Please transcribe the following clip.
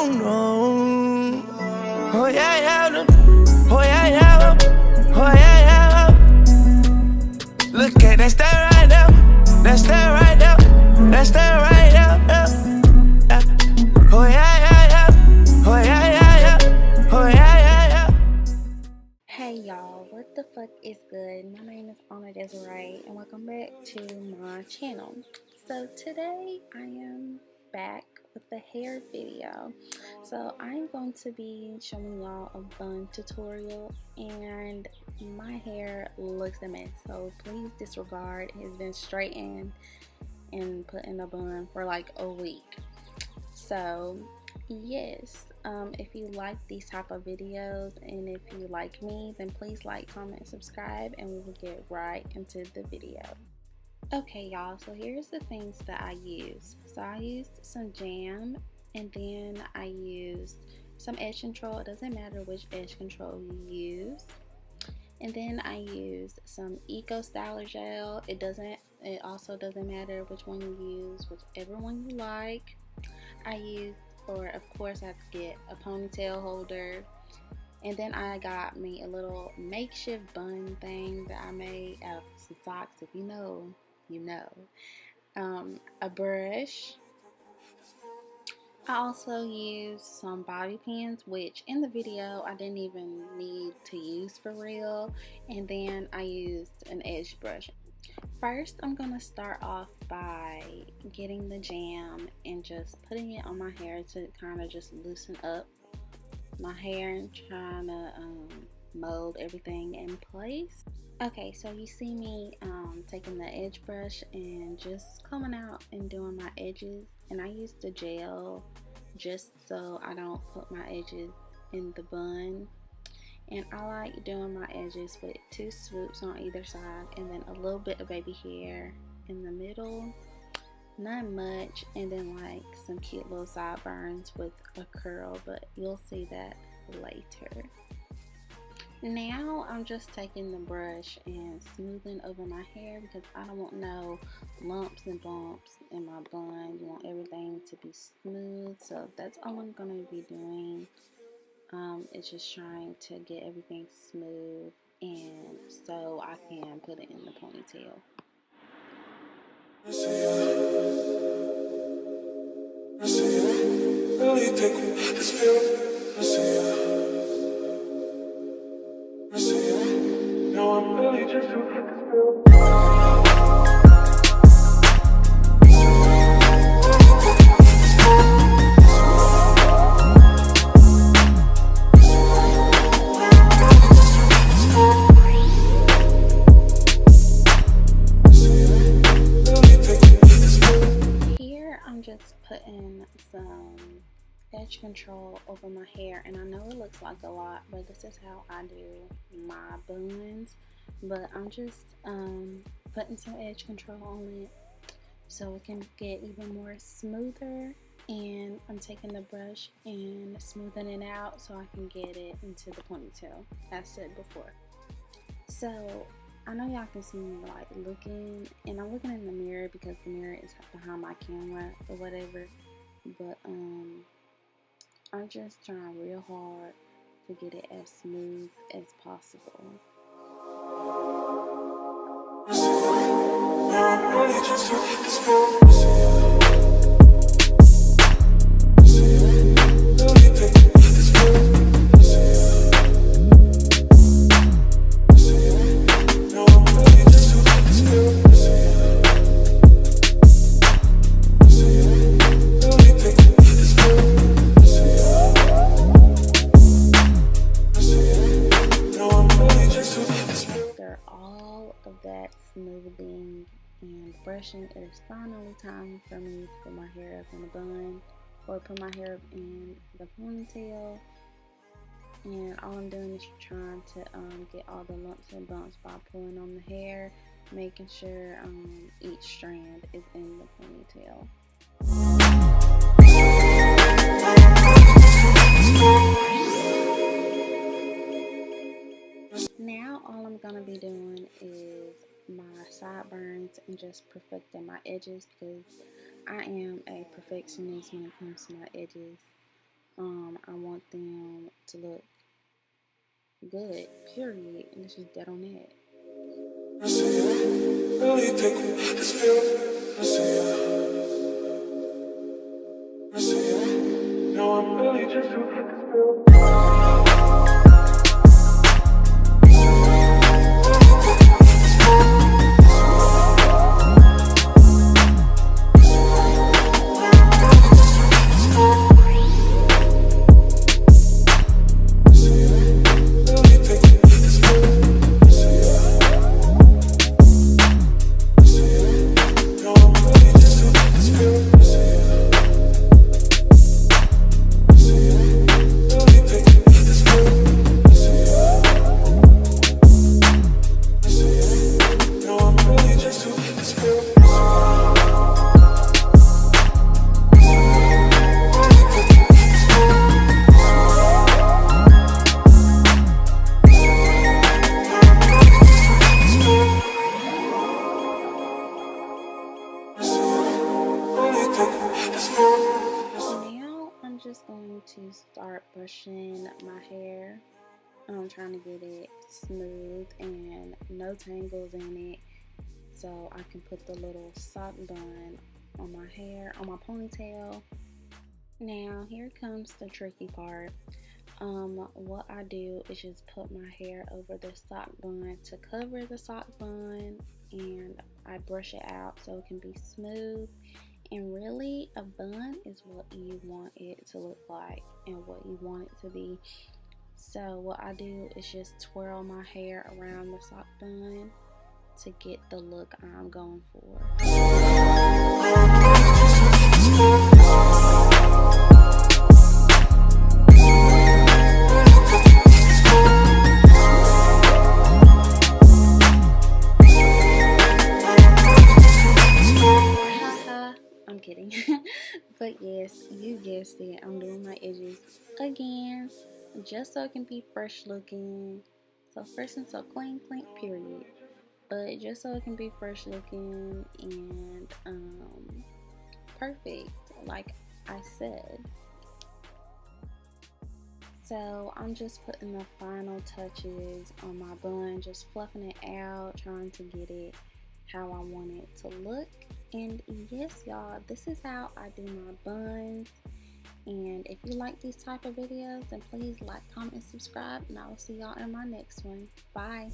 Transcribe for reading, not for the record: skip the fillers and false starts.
Oh no. Oh yeah, yeah. Oh yeah, yeah. Oh yeah, yeah. Look at that stare right there. That stare right there. That stare right there. Oh yeah, yeah, yeah. Oh yeah, yeah, yeah. Oh yeah, yeah, yeah. Hey y'all, what the fuck is good? My name is Desiré and welcome back to my channel. So today I am back with the hair video. So I'm going to be showing y'all a bun tutorial and my hair looks a mess. So please disregard. It's been straightened and put in a bun for like a week. So yes, if you like these type of videos and if you like me, then please like, comment, and subscribe, and we will get right into the video. Okay y'all, so here's the things that I used. So I used some jam, and then I used some edge control. It doesn't matter which edge control you use. And then I used some Eco Styler gel. It also doesn't matter which one you use, whichever one you like. I used, or of course I had to get a ponytail holder, and then I got me a little makeshift bun thing that I made out of some socks. If you know, you know. A brush. I also used some bobby pins, which in the video I didn't even need to use for real, and then I used an edge brush. First, I'm going to start off by getting the jam and just putting it on my hair to kind of just loosen up my hair and trying to mold everything in place. Okay, so you see me taking the edge brush and just combing out and doing my edges, and I use the gel just so I don't put my edges in the bun. And I like doing my edges with 2 swoops on either side and then a little bit of baby hair in the middle, not much, and then like some cute little sideburns with a curl, but you'll see that later. Now I'm just taking the brush and smoothing over my hair because I don't want no lumps and bumps in my bun. You want everything to be smooth, so that's all I'm going to be doing. It's just trying to get everything smooth and so I can put it in the ponytail. Just putting some edge control over my hair, and I know it looks like a lot, but this is how I do my buns. But I'm just putting some edge control on it so it can get even more smoother, and I'm taking the brush and smoothing it out so I can get it into the ponytail, as said before. So I know y'all can see me like looking, and I'm looking in the mirror because the mirror is behind my camera or whatever, but I'm just trying real hard to get it as smooth as possible. That smoothing and brushing, it is finally time for me to put my hair up in a bun or put my hair up in the ponytail. And all I'm doing is trying to get all the lumps and bumps by pulling on the hair, making sure each strand is in the ponytail. Now all I'm going to be doing is my sideburns and just perfecting my edges because I am a perfectionist when it comes to my edges. I want them to look good, period, and it's just dead on that. I see ya, really take this feel. I see ya, I see ya. No, I'm really just too hit this feel. Now I'm just going to start brushing my hair. I'm trying to get it smooth and no tangles in it, so I can put the little sock bun on my hair, on my ponytail. Now here comes the tricky part. What I do is just put my hair over the sock bun to cover the sock bun, and I brush it out so it can be smooth. And really, a bun is what you want it to look like and what you want it to be. So what I do is just twirl my hair around the sock bun to get the look I'm going for. I'm kidding. But yes, you guessed it, I'm doing my edges again, just so it can be fresh looking, so fresh and so clean, period. But just so it can be fresh looking and perfect, like I said. So I'm just putting the final touches on my bun, just fluffing it out, trying to get it how I want it to look. And yes, y'all, this is how I do my buns. And if you like these type of videos, then please like, comment, and subscribe, and I will see y'all in my next one. Bye.